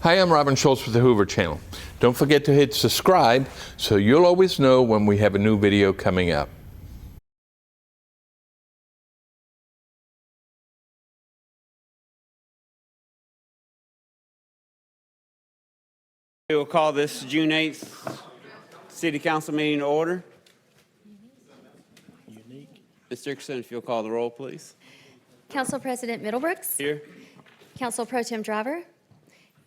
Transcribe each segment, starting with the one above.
Hi, I'm Robin Schultz with the Hoover Channel. Don't forget to hit subscribe so you'll always know when we have a new video coming up. We will call this June 8th City Council meeting to order. Ms. Dickerson, if you'll call the roll, please. Council President Middlebrooks. Here. Council Pro-Tem Driver.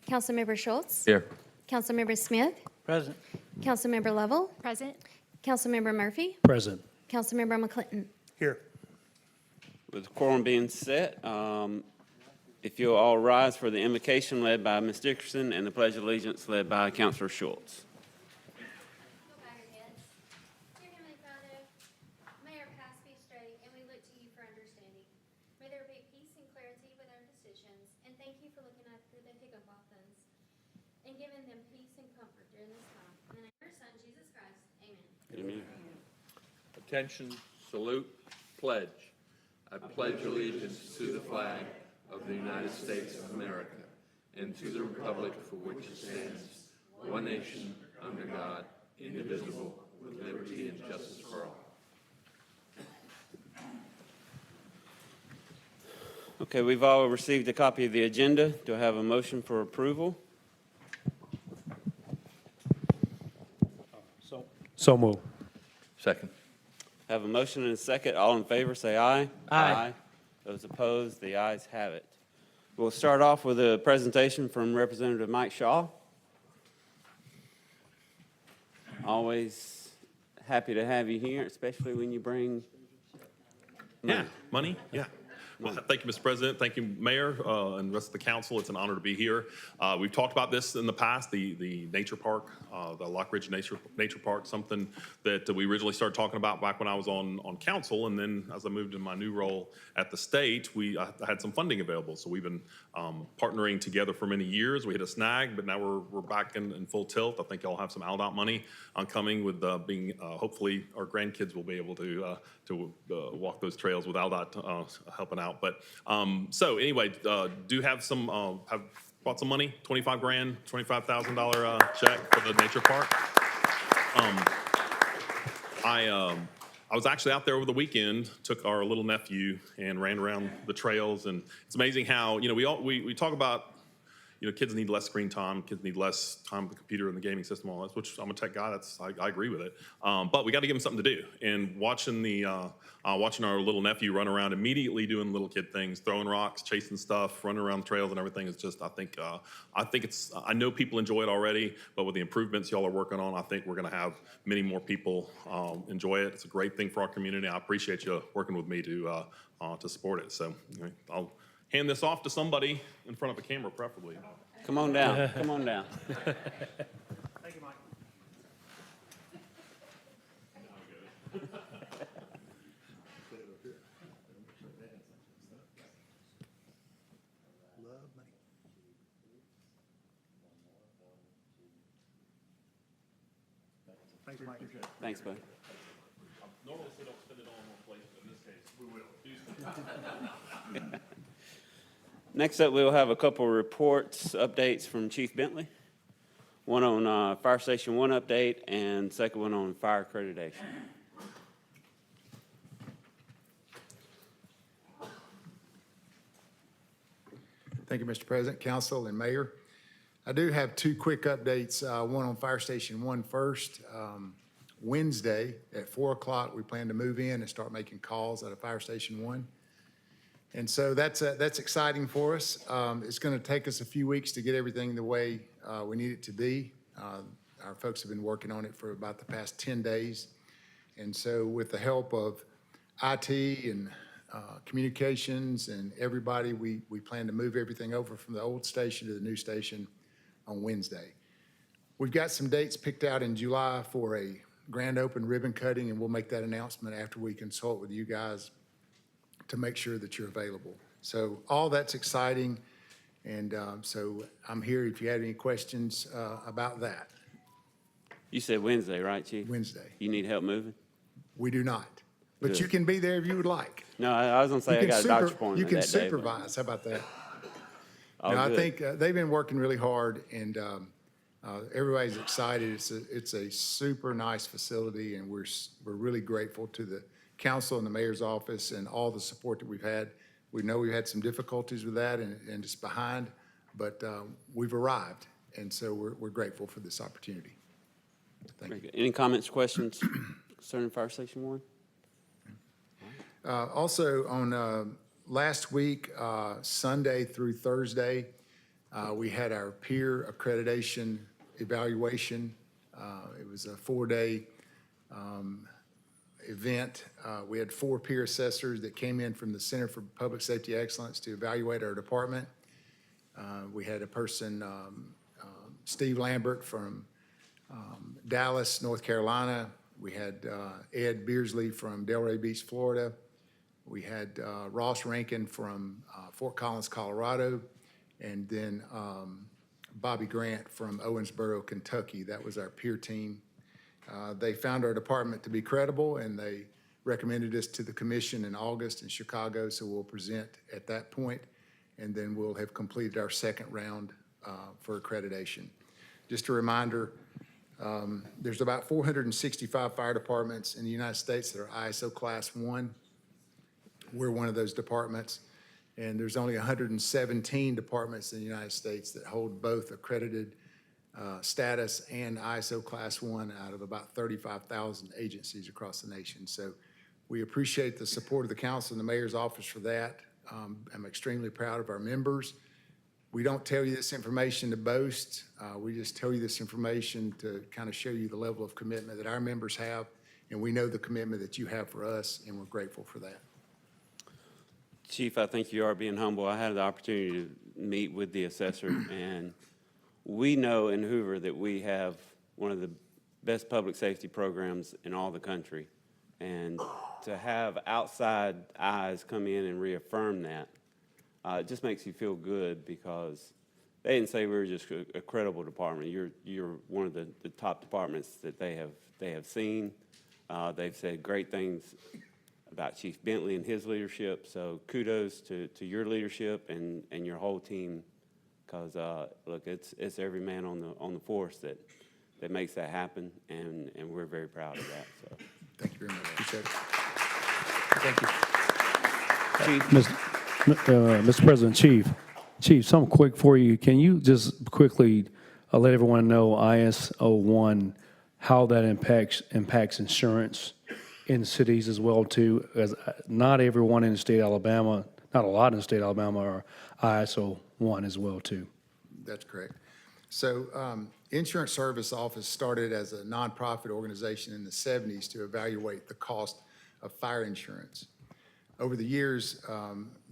Councilmember Schultz. Here. Councilmember Smith. Present. Councilmember Lovell. Present. Councilmember Murphy. Present. Councilmember McClinton. Here. With the quorum being set, if you'll all rise for the invocation led by Ms. Dickerson and the Pledge of Allegiance led by Councilor Schultz. Dear Heavenly Father, may our paths be straight and we look to you for understanding. May there be peace and clarity with our decisions, and thank you for looking after the Higginbothams and giving them peace and comfort during this time. In the name of your Son, Jesus Christ, amen. Amen. Attention, salute, pledge. I pledge allegiance to the flag of the United States of America and to the republic for which it stands, one nation, under God, indivisible, with liberty and justice for all. Okay, we've all received a copy of the agenda. Do I have a motion for approval? So move. Second. Have a motion and a second. All in favor, say aye. Aye. Those opposed, the ayes have it. We'll start off with a presentation from Representative Mike Shaw. Always happy to have you here, especially when you bring Yeah, money, yeah. Well, thank you, Mr. President. Thank you, Mayor, and the rest of the council. It's an honor to be here. We've talked about this in the past, the nature park, the Lock Ridge Nature Park, something that we originally started talking about back when I was on council. And then as I moved into my new role at the state, I had some funding available. So we've been partnering together for many years. We hit a snag, but now we're back in full tilt. I think y'all have some ALDOT money coming with being, hopefully our grandkids will be able to walk those trails with ALDOT helping out. But so anyway, do have some have bought some money, $25,000 check for the nature park. I was actually out there over the weekend, took our little nephew and ran around the trails, and it's amazing how, you know, we talk about, you know, kids need less screen time, kids need less time with the computer and the gaming system, all that, which I'm a tech guy, I agree with it. But we got to give them something to do. And watching our little nephew run around, immediately doing little kid things, throwing rocks, chasing stuff, running around the trails and everything is just, I know people enjoy it already, but with the improvements y'all are working on, I think we're going to have many more people enjoy it. It's a great thing for our community. I appreciate you working with me to support it. So I'll hand this off to somebody in front of a camera, preferably. Come on down. Come on down. Thank you, Mike. Thanks, Mike. Thanks, bud. Normally they don't spend it all in one place, but in this case, we will. Next up, we'll have a couple of reports, updates from Chief Bentley. One on Fire Station 1 update and second one on fire accreditation. Thank you, Mr. President, Council, and Mayor. I do have two quick updates, one on Fire Station 1 first. Wednesday at 4 o'clock, we plan to move in and start making calls out of Fire Station 1. And so that's exciting for us. It's going to take us a few weeks to get everything the way we need it to be. Our folks have been working on it for about the past 10 days. And so with the help of IT and communications and everybody, we plan to move everything over from the old station to the new station on Wednesday. We've got some dates picked out in July for a grand open ribbon cutting, and we'll make that announcement after we consult with you guys to make sure that you're available. So all that's exciting, and so I'm here if you have any questions about that. You said Wednesday, right, Chief? Wednesday. You need help moving? We do not, but Good. you can be there if you would like. No, I was going to say I got a doctor's appointment You can that day. supervise, how about that? All No, I good. think they've been working really hard, and everybody's excited. It's a super nice facility, and we're really grateful to the council and the mayor's office and all the support that we've had. We know we've had some difficulties with that, and it's behind, but we've arrived, and so we're grateful for this opportunity. Thank Very you. good. Any comments, questions concerning Fire Station 1? Also, on last week, Sunday through Thursday, we had our peer accreditation evaluation. It was a 4-day event. We had 4 peer assessors that came in from the Center for Public Safety Excellence to evaluate our department. We had a person, Steve Lambert from Dallas, North Carolina. We had Ed Beersley from Delray Beach, Florida. We had Ross Rankin from Fort Collins, Colorado, and then Bobby Grant from Owensboro, Kentucky. That was our peer team. They found our department to be credible, and they recommended us to the commission in August in Chicago, so we'll present at that point, and then we'll have completed our second round for accreditation. Just a reminder, there's about 465 fire departments in the United States that are ISO Class 1. We're one of those departments, and there's only 117 departments in the United States that hold both accredited status and ISO Class 1 out of about 35,000 agencies across the nation. So we appreciate the support of the council and the mayor's office for that. I'm extremely proud of our members. We don't tell you this information to boast. We just tell you this information to kind of show you the level of commitment that our members have, and we know the commitment that you have for us, and we're grateful for that. Chief, I think you are being humble. I had the opportunity to meet with the assessor, and we know in Hoover that we have one of the best public safety programs in all the country. And to have outside eyes come in and reaffirm that, it just makes you feel good, because they didn't say we were just a credible department. You're one of the top departments that they have seen. They've said great things about Chief Bentley and his leadership. So kudos to your leadership and your whole team, because look, it's every man on the force that makes that happen, and we're very proud of that. So Thank you very much. Appreciate it. Thank you. Mr. President, Chief, something quick for you. Can you just quickly let everyone know ISO 1, how that impacts insurance in cities as well too? As not everyone in the state of Alabama, not a lot in the state of Alabama are ISO 1 as well too. That's correct. So Insurance Service Office started as a nonprofit organization in the 70s to evaluate the cost of fire insurance. Over the years,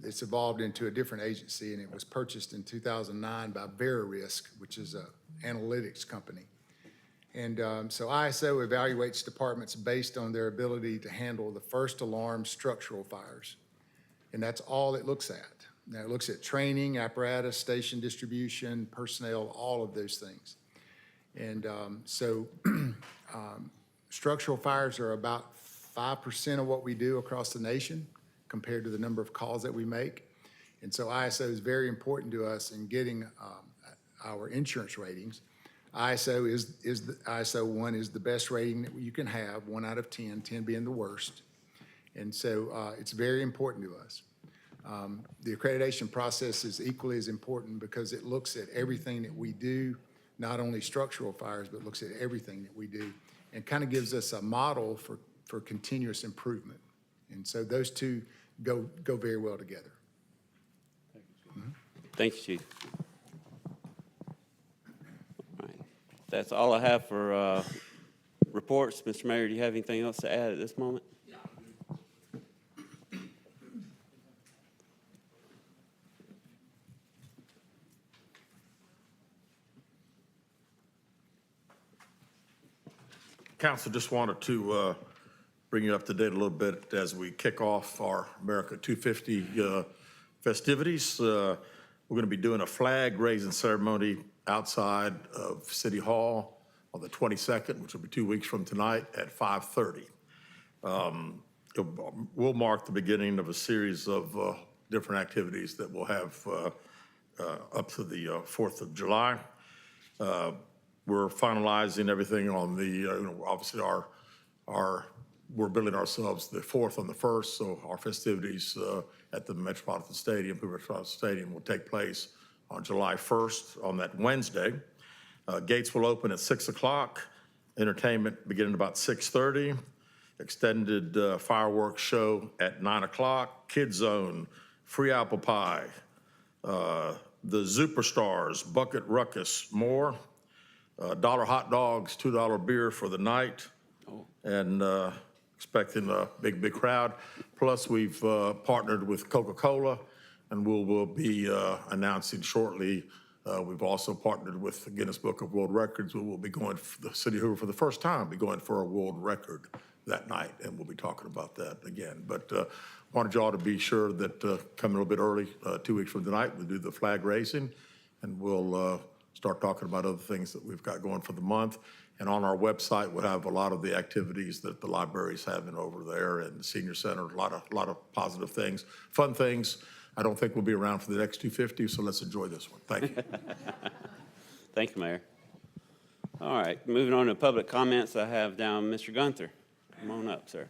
it's evolved into a different agency, and it was purchased in 2009 by VeriRisk, which is an analytics company. And so ISO evaluates departments based on their ability to handle the first alarm structural fires. And that's all it looks at. Now, it looks at training, apparatus, station distribution, personnel, all of those things. And structural fires are about 5% of what we do across the nation compared to the number of calls that we make. And so ISO is very important to us in getting our insurance ratings. ISO 1 is the best rating that you can have, 1 out of 10, 10 being the worst. And so it's very important to us. The accreditation process is equally as important because it looks at everything that we do, not only structural fires, but looks at everything that we do, and kind of gives us a model for continuous improvement. And so those two go very well together. thank you, Chief. All right. That's all I have for reports. Mr. Mayor, do you have anything else to add at this moment? Council, just wanted to bring you up to date a little bit as we kick off our America 250 festivities. We're going to be doing a flag raising ceremony outside of City Hall on the 22nd, which will be 2 weeks from tonight at 5:30. We'll mark the beginning of a series of different activities that we'll have up to the 4th of July. We're finalizing everything on the, obviously we're billing ourselves the 4th on the 1st, so our festivities at the Metropolitan Stadium, Hoover Metropolitan Stadium, will take place on July 1st on that Wednesday. Gates will open at 6 o'clock, entertainment beginning about 6:30, extended fireworks show at 9 o'clock, Kid Zone, free apple pie, the Superstars, Bucket Ruckus, more, $1 hot dogs, $2 beer for the night, and expecting a big crowd. Plus, we've partnered with Coca-Cola, and we'll be announcing shortly. We've also partnered with the Guinness Book of World Records. We will be going, the City of Hoover for the first time, be going for a world record that night, and we'll be talking about that again. But wanted y'all to be sure that coming a little bit early, 2 weeks from tonight, we'll do the flag raising, and we'll start talking about other things that we've got going for the month. And on our website, we'll have a lot of the activities that the library's having over there and the senior center, a lot of positive things, fun things. I don't think we'll be around for the next 250, so let's enjoy this one. Thank you. Thank you, Mayor. All right, moving on to public comments, I have down Mr. Guenther. Come on up, sir.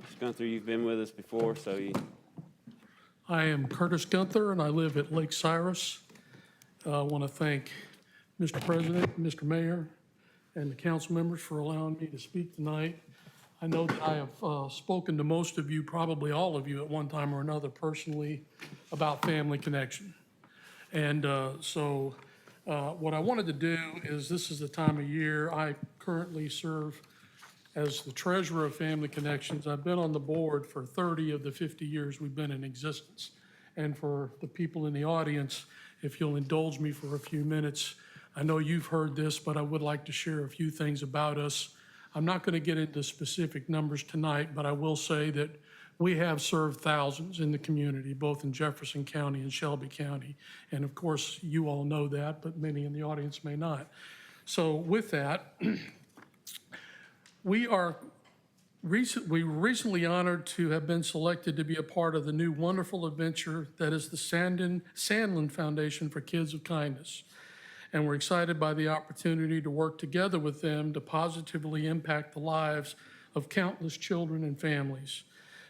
Mr. Guenther, you've been with us before, so you... I am Curtis Guenther, and I live at Lake Cyrus. I want to thank Mr. President, Mr. Mayor, and the council members for allowing me to speak tonight. I know that I have spoken to most of you, probably all of you at one time or another personally, about Family Connection. And so what I wanted to do is, this is the time of year, I currently serve as the treasurer of Family Connections. I've been on the board for 30 of the 50 years we've been in existence. And for the people in the audience, if you'll indulge me for a few minutes, I know you've heard this, but I would like to share a few things about us. I'm not going to get into specific numbers tonight, but I will say that we have served thousands in the community, both in Jefferson County and Shelby County. And of course, you all know that, but many in the audience may not. So with that, we were recently honored to have been selected to be a part of the new wonderful adventure that is the Sandlin Foundation for Kids of Kindness. And we're excited by the opportunity to work together with them to positively impact the lives of countless children and families.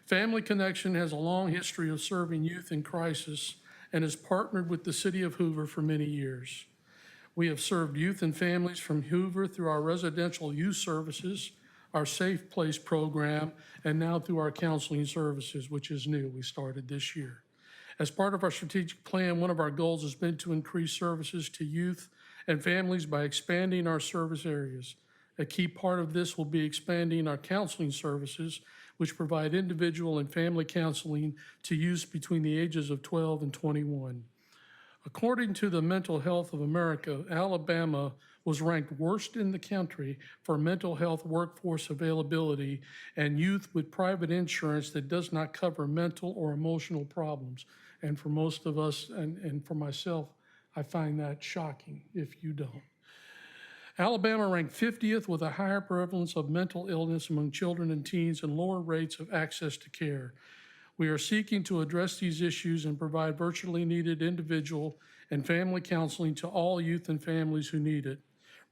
Family Connection has a long history of serving youth in crisis and has partnered with the City of Hoover for many years. We have served youth and families from Hoover through our residential youth services, our Safe Place program, and now through our counseling services, which is new. We started this year. As part of our strategic plan, one of our goals has been to increase services to youth and families by expanding our service areas. A key part of this will be expanding our counseling services, which provide individual and family counseling to youths between the ages of 12 and 21. According to the Mental Health of America, Alabama was ranked worst in the country for mental health workforce availability and youth with private insurance that does not cover mental or emotional problems. And for most of us, and for myself, I find that shocking if you don't. Alabama ranked 50th with a higher prevalence of mental illness among children and teens and lower rates of access to care. We are seeking to address these issues and provide virtually needed individual and family counseling to all youth and families who need it,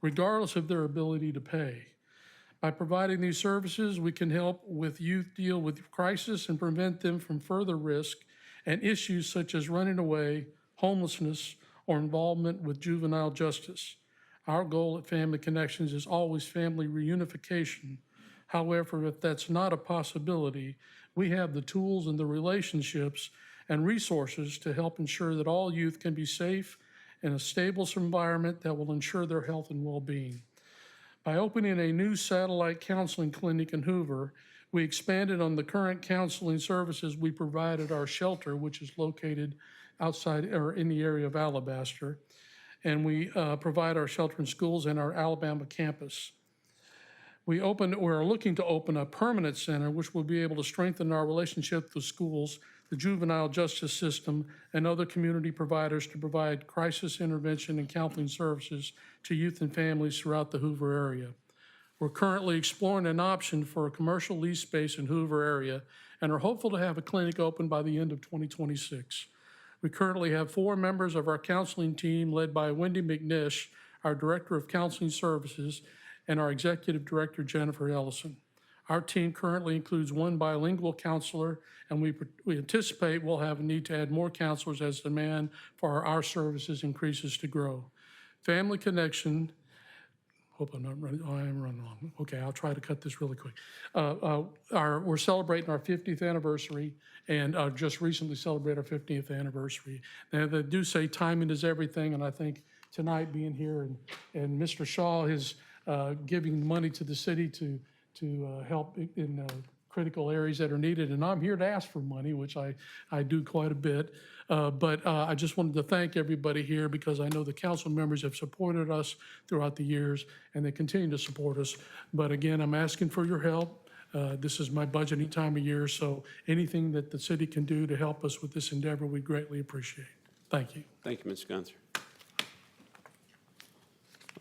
regardless of their ability to pay. By providing these services, we can help with youth deal with crisis and prevent them from further risk and issues such as running away, homelessness, or involvement with juvenile justice. Our goal at Family Connections is always family reunification. However, if that's not a possibility, we have the tools and the relationships and resources to help ensure that all youth can be safe in a stable environment that will ensure their health and well-being. By opening a new satellite counseling clinic in Hoover, we expanded on the current counseling services we provide at our shelter, which is located outside or in the area of Alabaster. And we provide our shelter in schools and our Alabama campus. We're looking to open a permanent center, which will be able to strengthen our relationship with schools the juvenile justice system, and other community providers to provide crisis intervention and counseling services to youth and families throughout the Hoover area. We're currently exploring an option for a commercial lease space in Hoover area and are hopeful to have a clinic open by the end of 2026. We currently have 4 members of our counseling team led by Wendy McNish, our Director of Counseling Services, and our Executive Director, Jennifer Ellison. Our team currently includes 1 bilingual counselor, and we anticipate we'll have a need to add more counselors as demand for our services increases to grow. Family Connection, hope I'm not running, oh, I am running long. Okay, I'll try to cut this really quick. We're celebrating our 50th anniversary and just recently celebrated our 50th anniversary. Now, they do say timing is everything, and I think tonight being here and Mr. Shaw is giving money to the city to help in critical areas that are needed. And I'm here to ask for money, which I do quite a bit. But I just wanted to thank everybody here because I know the council members have supported us throughout the years and they continue to support us. But again, I'm asking for your help. This is my budgeting time of year, so anything that the city can do to help us with this endeavor, we greatly appreciate. Thank you. Thank you, Mr. Guenther.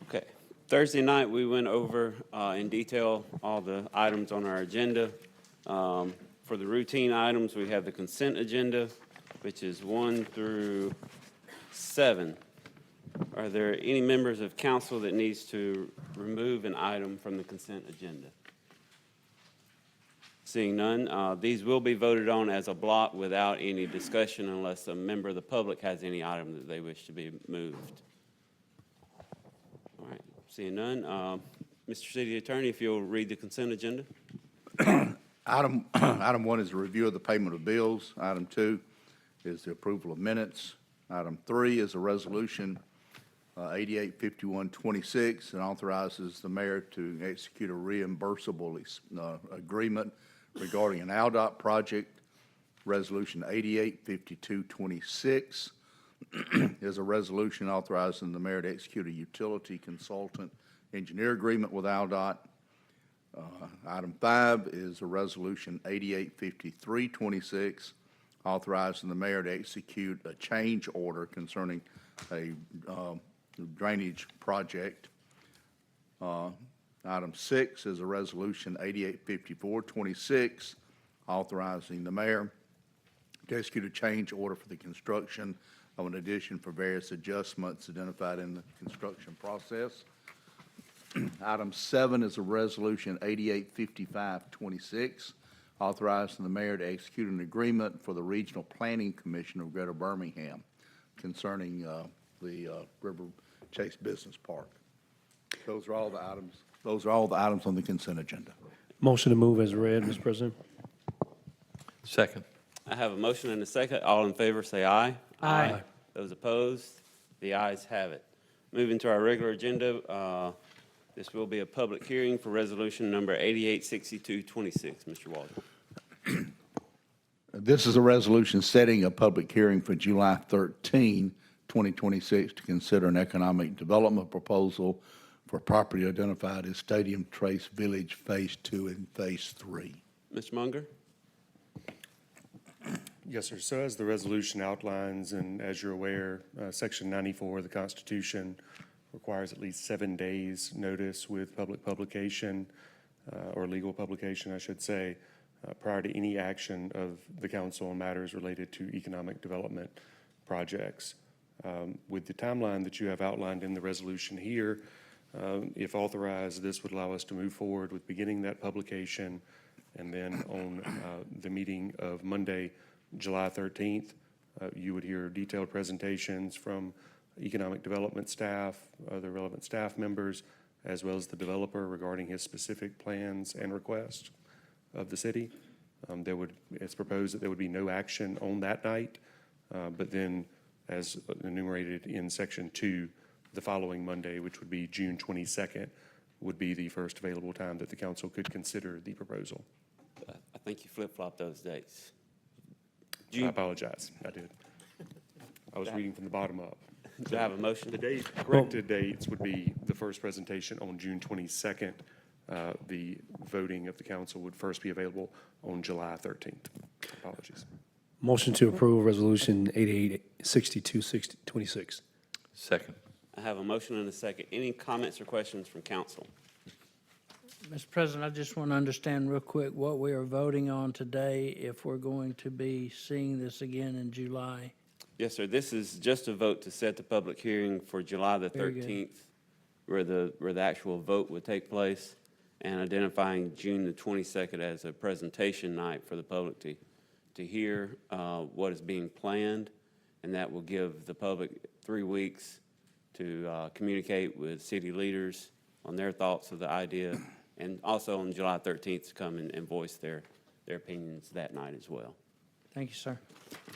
Okay. Thursday night, we went over in detail all the items on our agenda. For the routine items, we have the consent agenda, which is 1 through 7. Are there any members of council that needs to remove an item from the consent agenda? Seeing none, these will be voted on as a block without any discussion unless a member of the public has any item that they wish to be moved. All right, seeing none, Mr. City Attorney, if you'll read the consent agenda. Item 1 is a review of the payment of bills. Item 2 is the approval of minutes. Item 3 is a resolution 885126 and authorizes the mayor to execute a reimbursable agreement regarding an ALDOT project. Resolution 885226 is a resolution authorizing the mayor to execute a utility consultant engineer agreement with ALDOT. Item 5 is a resolution 885326 authorizing the mayor to execute a change order concerning a drainage project. Item 6 is a resolution 885426 authorizing the mayor to execute a change order for the construction of an addition for various adjustments identified in the construction process. Item 7 is a resolution 885526 authorizing the mayor to execute an agreement for the Regional Planning Commission of Greater Birmingham concerning the River Chase Business Park. Those are all the items. Those are all the items on the consent agenda. Motion to move as read, Mr. President. Second. I have a motion and a second. All in favor, say aye. Aye. Those opposed, the ayes have it. Moving to our regular agenda, this will be a public hearing for resolution number 886226. Mr. Walden. This is a resolution setting a public hearing for July 13, 2026 to consider an economic development proposal for property identified as Stadium Trace Village Phase 2 and Phase 3. Mr. Munger? Yes, sir. So as the resolution outlines, and as you're aware, Section 94 of the Constitution requires at least 7 days' notice with public publication, or legal publication, I should say, prior to any action of the council on matters related to economic development projects. With the timeline that you have outlined in the resolution here, if authorized, this would allow us to move forward with beginning that publication, and then on the meeting of Monday, July 13th, you would hear detailed presentations from economic development staff, other relevant staff members, as well as the developer regarding his specific plans and requests of the city. It's proposed that there would be no action on that night, but then as enumerated in Section 2, the following Monday, which would be June 22nd, would be the first available time that the council could consider the proposal. I think you flip-flopped those dates. I apologize, I did. I was reading from the bottom up. Do I have a motion? The corrected dates would be the first presentation on June 22nd. The voting of the council would first be available on July 13th. Apologies. Motion to approve Resolution 8862-26. Second. I have a motion and a second. Any comments or questions from council? Mr. President, I just want to understand real quick what we are voting on today, if we're going to be seeing this again in July. Yes, sir. This is just a vote to set the public hearing for July the Very good. 13th, where the actual vote would take place, and identifying June the 22nd as a presentation night for the public to hear what is being planned, and that will give the public 3 weeks to communicate with city leaders on their thoughts of the idea, and also on July 13th to come and voice their opinions that night as well. Thank you, sir.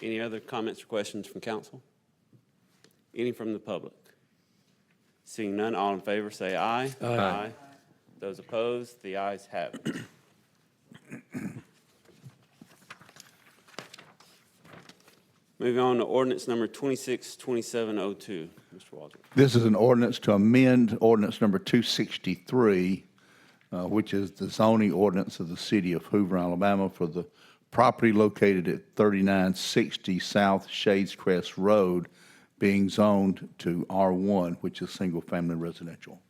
Any other comments or questions from council? Any from the public? Seeing none, all in favor say aye. Aye. Those opposed, the ayes have it. Moving on to ordinance number 262702. Mr. Waldron. This is an ordinance to amend ordinance number 263, which is the zoning ordinance of the city of Hoover, Alabama, for the property located at 3960 South Shadescrest Road being zoned to R1, which is single-family residential.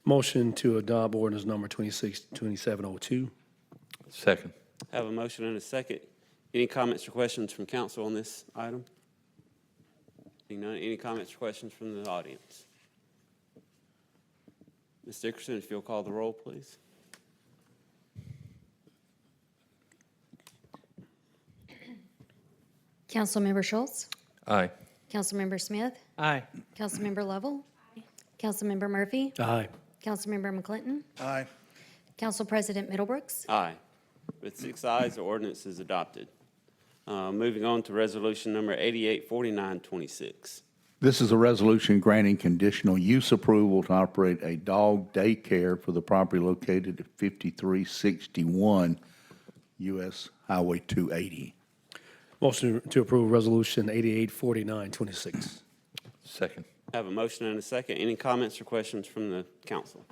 Motion to adopt ordinance number 262702. Second. I have a motion and a second. Any comments or questions from council on this item? Seeing none, any comments or questions from the audience? Ms. Dickerson, if you'll call the roll, please. Councilmember Schultz, Aye. Councilmember Smith, Aye. Councilmember Lovell, Councilmember Murphy, Aye. Councilmember McClinton, Aye. Council President Middlebrooks. Aye. With 6 ayes, the ordinance is adopted. Moving on to resolution number 884926. This is a resolution granting conditional use approval to operate a dog daycare for the property located at 5361 US Highway 280. Motion to approve Resolution 884926. Second. I have a motion and a second. Any comments or questions from the council?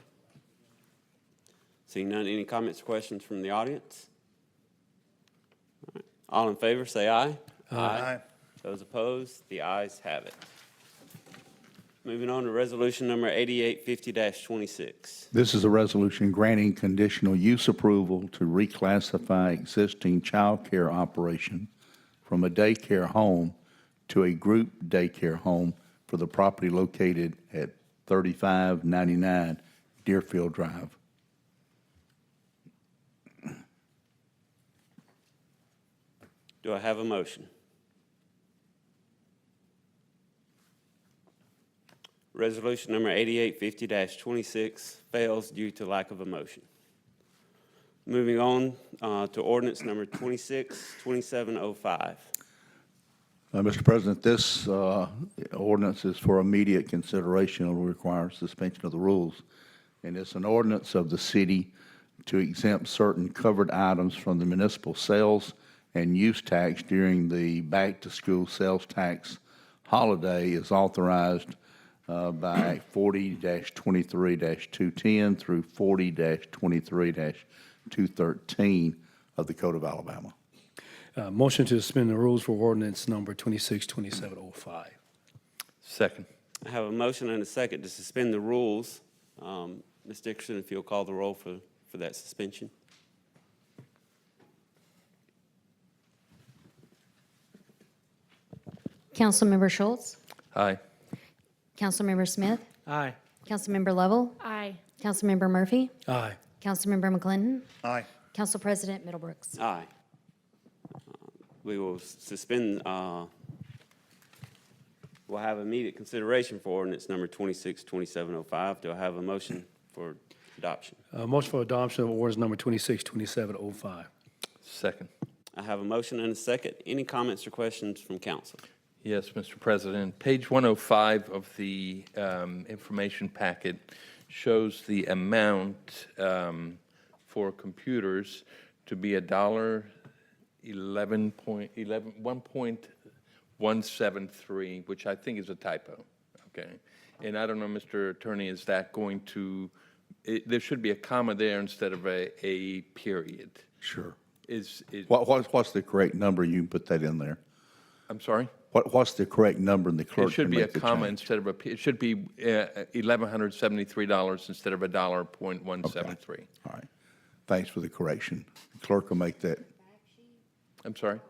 Seeing none, any comments or questions from the audience? All right. All in favor, say aye. Aye. Those opposed, the ayes have it. Moving on to resolution number 8850-26. This is a resolution granting conditional use approval to reclassify existing child care operation from a daycare home to a group daycare home for the property located at 3599 Deerfield Drive. Do I have a motion? Resolution number 8850-26 fails due to lack of a motion. Moving on to ordinance number 262705. Mr. President, this ordinance is for immediate consideration and will require suspension of the rules. And it's an ordinance of the city to exempt certain covered items from the municipal sales and use tax during the back-to-school sales tax holiday is authorized by 40-23-210 through 40-23-213 of the Code of Alabama. Motion to suspend the rules for ordinance number 262705. Second. I have a motion and a second to suspend the rules. Ms. Dickerson, if you'll call the roll for that suspension. Councilmember Schultz, Aye. Councilmember Smith, Aye. Councilmember Lovell, Aye. Councilmember Murphy, Aye. Councilmember McClinton, Aye. Council President Middlebrooks. Aye. We will suspend, we'll have immediate consideration for ordinance number 262705. Do I have a motion for adoption? Motion for adoption of ordinance number 262705. Second. I have a motion and a second. Any comments or questions from council? Yes, Mr. President. Page 105 of the information packet shows the amount for computers to be $1.173, which I think is a typo, okay? And I don't know, Mr. Attorney, is that going to, there should be a comma there instead of a period. Sure. What's the correct number? You can put that in there. I'm sorry? What's the correct number, and the clerk It should can be a make the comma change? instead of it should be $1,173 instead of $1.173. All right. Thanks for the correction. The clerk will make that. I'm sorry?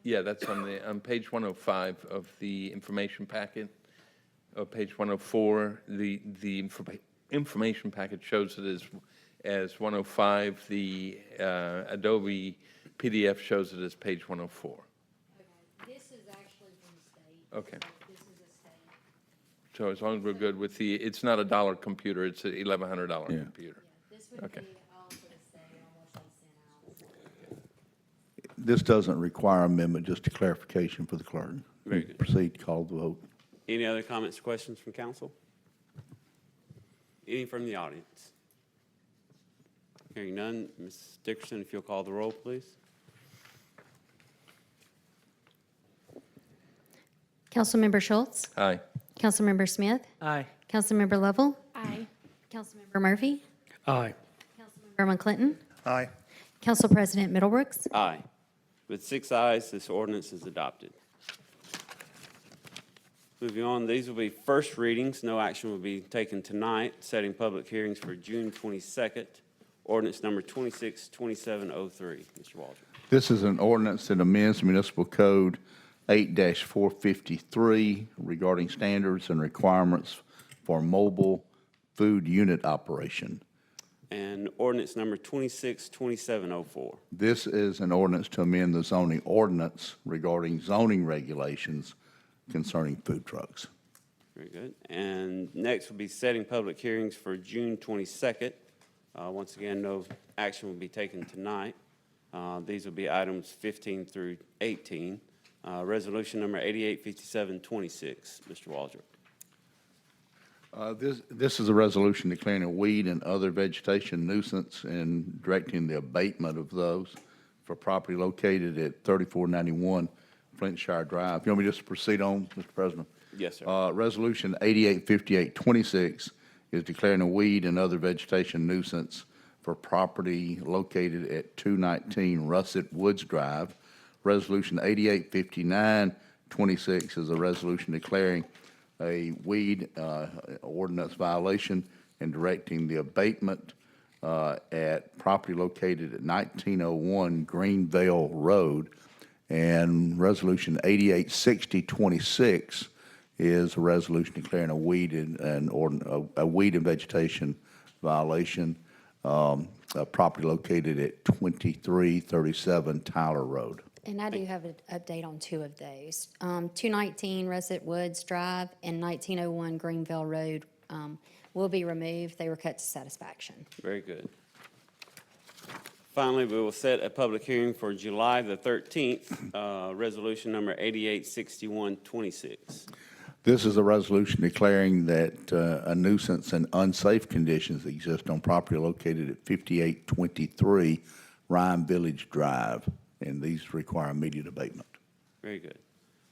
Yeah, that's on page 105 of the information packet. Page 104, the information packet shows it as 105. The Adobe PDF shows it as page 104. This is actually from the state. Okay. This is a state. So as long as we're good with it's not a dollar computer, it's an $1,100 computer. This would Okay. be all for the state on what they sent out. This doesn't require amendment, just a clarification for the clerk. Very good. Proceed, call the vote. Any other comments or questions from council? Any from the audience? Hearing none, Ms. Dickerson, if you'll call the roll, please. Councilmember Schultz? Aye. Councilmember Smith? Aye. Councilmember Lovell? Aye. Councilmember Murphy? Aye. Councilmember McClinton? Aye. Council President Middlebrooks? Aye. With 6 ayes, this ordinance is adopted. Moving on, these will be first readings. No action will be taken tonight. Setting public hearings for June 22nd. Ordinance number 262703. Mr. Waldron. This is an ordinance that amends Municipal Code 8-453 regarding standards and requirements for mobile food unit operation. And ordinance number 262704. This is an ordinance to amend the zoning ordinance regarding zoning regulations concerning food trucks. Very good. And next will be setting public hearings for June 22nd. Once again, no action will be taken tonight. These will be items 15 through 18. Resolution number 885726. Mr. Waldron. This is a resolution declaring a weed and other vegetation nuisance and directing the abatement of those for property located at 3491 Flintshire Drive. You want me just to proceed on, Mr. President? Yes, sir. Resolution 885826 is declaring a weed and other vegetation nuisance for property located at 219 Russet Woods Drive. Resolution 885926 is a resolution declaring a weed ordinance violation and directing the abatement at property located at 1901 Greenvale Road. And Resolution 886026 is a resolution declaring a weed and vegetation violation, property located at 2337 Tyler Road. And I do have an update on two of those. 219 Russet Woods Drive and 1901 Greenville Road will be removed. They were cut to satisfaction. Very good. Finally, we will set a public hearing for July the 13th, resolution number 886126. This is a resolution declaring that a nuisance and unsafe conditions exist on property located at 5823 Ryan Village Drive, and these require immediate abatement. Very good.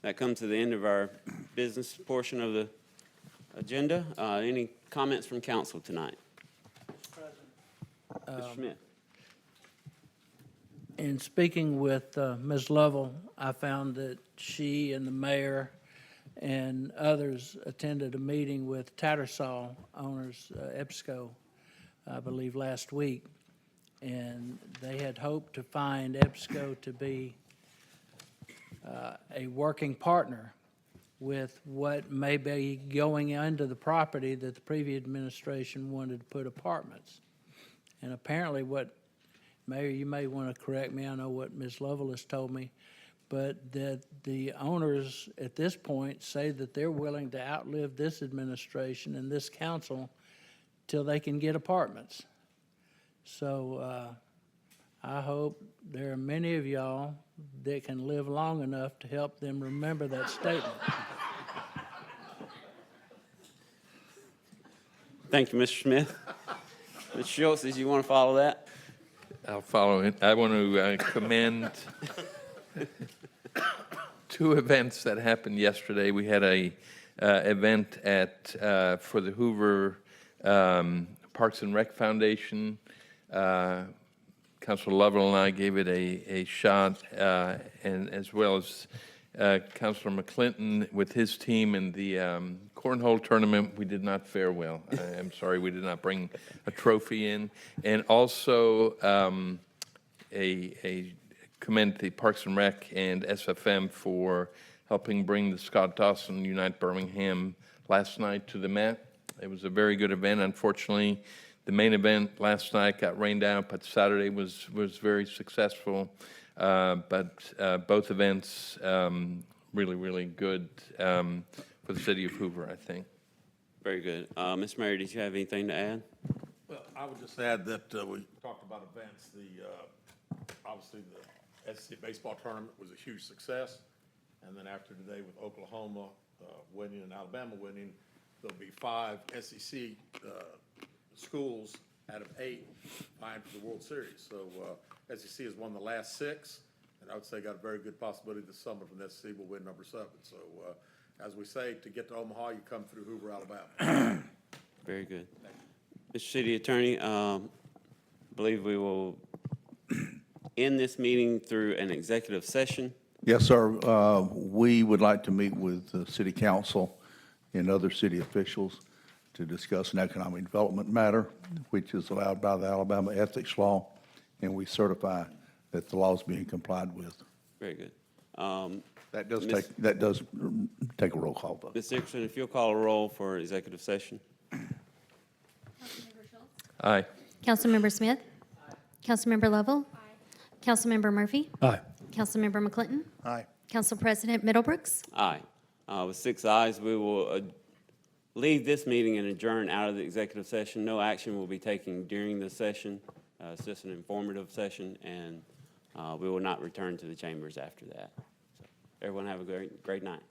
That comes to the end of our business portion of the agenda. Any comments from council tonight? Mr. Smith. In speaking with Ms. Lovell, I found that she and the mayor and others attended a meeting with Tattersall owners, EBSCO, I believe last week. And they had hoped to find EBSCO to be a working partner with what may be going into the property that the previous administration wanted to put apartments. And apparently what, Mayor, you may want to correct me, I know what Ms. Lovell has told me, but that the owners at this point say that they're willing to outlive this administration and this council till they can get apartments. So I hope there are many of y'all that can live long enough to help them remember that statement. Thank you, Mr. Smith. Mr. Schultz, did you want to follow that? I'll follow it. I want to commend two events that happened yesterday. We had a event for the Hoover Parks and Rec Foundation Councilor Lovell and I gave it a shot, and as well as Councilor McClinton with his team in the cornhole tournament. We did not fare well. I'm sorry, we did not bring a trophy in. And also a commend the Parks and Rec and SFM for helping bring the Scott Dawson Unite Birmingham last night to the Met. It was a very good event. Unfortunately, the main event last night got rained out, but Saturday was very successful. But both events really, really good for the city of Hoover, I think. Very good. Mr. Mayor, did you have anything to add? Well, I would just add that we talked about events. Obviously, the SEC baseball tournament was a huge success. And then after today with Oklahoma winning and Alabama winning, there'll be 5 SEC schools out of 8 vying for the World Series. So SEC has won the last 6, and I would say got a very good possibility this summer from the SEC will win number 7. So as we say, to get to Omaha, you come through Hoover, Alabama. Very good. Mr. City Attorney, I believe we will end this meeting through an executive session. Yes, sir. We would like to meet with the city council and other city officials to discuss an economic development matter, which is allowed by the Alabama ethics law, and we certify that the law is being complied with. Very good. That does Miss- take a roll call vote. Ms. Dickerson, if you'll call a roll for executive session. Councilmember Schultz? Aye. Councilmember Smith? Councilmember Lovell? Councilmember Murphy? Aye. Councilmember McClinton? Aye. Council President Middlebrooks? Aye. With 6 ayes, we will leave this meeting and adjourn out of the executive session. No action will be taken during the session. It's just an informative session, and we will not return to the chambers after that. So, everyone have a great night.